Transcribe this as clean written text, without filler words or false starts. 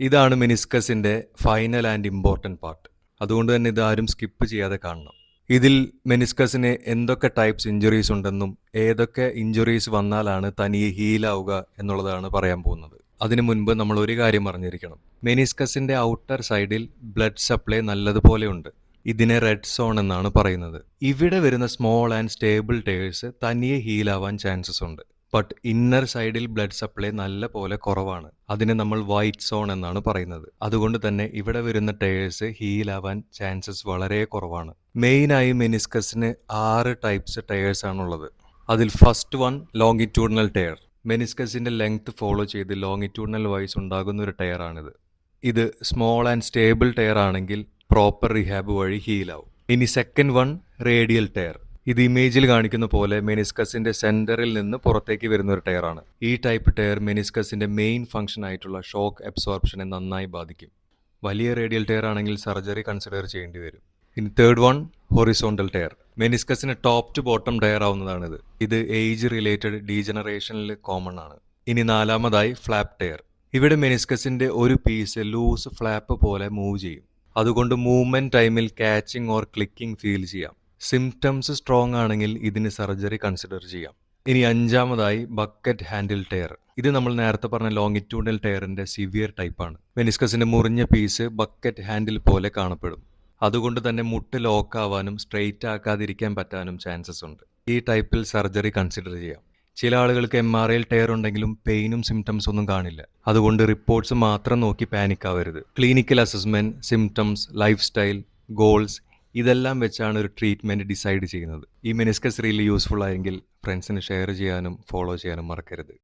ഇതാണ് മെനിസ്കസിന്റെ final and important part. അതുകൊണ്ട് തന്നെ ഇതാരും സ്കിപ്പ് ചെയ്യാതെ കാണണം. ഇതിൽ മെനിസ്കസിന് എന്തൊക്കെ ടൈപ്സ് ഇഞ്ചുറീസ് ഉണ്ടെന്നും ഏതൊക്കെ ഇഞ്ചുറീസ് വന്നാലാണ് തനിയെ ഹീലാവുക എന്നുള്ളതാണ് പറയാൻ പോകുന്നത്. അതിനു മുൻപ് നമ്മൾ ഒരു കാര്യം അറിഞ്ഞിരിക്കണം. മെനിസ്കസിന്റെ ഔട്ടർ സൈഡിൽ ബ്ലഡ് സപ്ലൈ നല്ലതുപോലെ ഉണ്ട്. ഇതിനെ റെഡ് സോൺ എന്നാണ് പറയുന്നത്. ഇവിടെ വരുന്ന സ്മോൾ ആൻഡ് സ്റ്റേബിൾ ടയേഴ്സ് തനിയെ ഹീലാവാൻ ചാൻസസ് ഉണ്ട്. ബട്ട് ഇന്നർ സൈഡിൽ ബ്ലഡ് സപ്ലൈ നല്ല പോലെ കുറവാണ്. അതിനെ നമ്മൾ വൈറ്റ് സോൺ എന്നാണ് പറയുന്നത്. അതുകൊണ്ട് തന്നെ ഇവിടെ വരുന്ന ടയേഴ്സ് ഹീലാവാൻ ചാൻസസ് വളരെ കുറവാണ്. മെയിനായി മെനിസ്കസിന് 6 ടൈപ്സ് ടയേഴ്സ് ആണുള്ളത്. അതിൽ ഫസ്റ്റ് വൺ ലോങ്ങിറ്റ്യൂഡിനൽ ടയർ. മെനിസ്കസിന്റെ ലെങ്ത് ഫോളോ ചെയ്ത് ലോങ്ങിറ്റ്യൂഡിനൽ വൈസ് ഉണ്ടാകുന്ന ഒരു ടയർ ആണിത്. ഇത് സ്മോൾ ആൻഡ് സ്റ്റേബിൾ ടയർ ആണെങ്കിൽ പ്രോപ്പർ റിഹാബ് വഴി ഹീലാവും. ഇനി സെക്കൻഡ് വൺ റേഡിയൽ ടയർ. ഇത് ഇമേജിൽ കാണിക്കുന്ന പോലെ മെനിസ്കസിന്റെ സെന്ററിൽ നിന്ന് പുറത്തേക്ക് വരുന്ന ഒരു ടയറാണ്. ഈ ടൈപ്പ് ടയർ മെനിസ്കസിന്റെ മെയിൻ ഫംഗ്ഷൻ ആയിട്ടുള്ള ഷോക്ക് അബ്സോർപ്ഷനെ നന്നായി ബാധിക്കും. വലിയ റേഡിയൽ ടയർ ആണെങ്കിൽ സർജറി കൺസിഡർ ചെയ്യേണ്ടി വരും. ഇനി തേർഡ് വൺ ഹൊറിസോണ്ടൽ ടയർ. മെനിസ്കസിന് ടോപ്പ് ടു ബോട്ടം ടയർ ആവുന്നതാണിത്. ഇത് ഏജ് റിലേറ്റഡ് ഡീജനറേഷനിൽ കോമൺ ആണ്. ഇനി നാലാമതായി ഫ്ലാപ്പ് ടയർ. ഇവിടെ മെനിസ്കസിന്റെ ഒരു പീസ് ലൂസ് ഫ്ലാപ്പ് പോലെ മൂവ് ചെയ്യും. അതുകൊണ്ട് മൂവ്മെന്റ് ടൈമിൽ കാച്ചിങ് ഓർ ക്ലിക്കിംഗ് ഫീൽ ചെയ്യാം. സിംറ്റംസ് സ്ട്രോങ് ആണെങ്കിൽ ഇതിന് സർജറി കൺസിഡർ ചെയ്യാം. ഇനി അഞ്ചാമതായി ബക്കറ്റ് ഹാൻഡിൽ ടയർ. ഇത് നമ്മൾ നേരത്തെ പറഞ്ഞ ലോങ്ങിറ്റ്യൂഡിനൽ ടയറിന്റെ സിവിയർ ടൈപ്പാണ്. മെനിസ്കസിന്റെ മുറിഞ്ഞ പീസ് ബക്കറ്റ് ഹാൻഡിൽ പോലെ കാണപ്പെടും. അതുകൊണ്ട് തന്നെ മുട്ട് ലോക്ക് ആവാനും സ്ട്രെയിറ്റ് ആക്കാതിരിക്കാൻ പറ്റാനും ചാൻസസ് ഉണ്ട്. ഈ ടൈപ്പിൽ സർജറി കൺസിഡർ ചെയ്യാം. ചില ആളുകൾക്ക് MRIയിൽ ടയർ ഉണ്ടെങ്കിലും പെയിനും സിംറ്റംസ് ഒന്നും കാണില്ല. അതുകൊണ്ട് റിപ്പോർട്ട്സ് മാത്രം നോക്കി പാനിക് ആവരുത്. Clinical assessment, symptoms, life style, goals ഇതെല്ലാം വെച്ചാണ് ഒരു ട്രീറ്റ്മെന്റ് ഡിസൈഡ് ചെയ്യുന്നത്. ഈ മെനിസ്കസ് റീലി യൂസ്ഫുൾ ആയെങ്കിൽ ഫ്രണ്ട്സിന് ഷെയർ ചെയ്യാനും ഫോളോ ചെയ്യാനും മറക്കരുത്.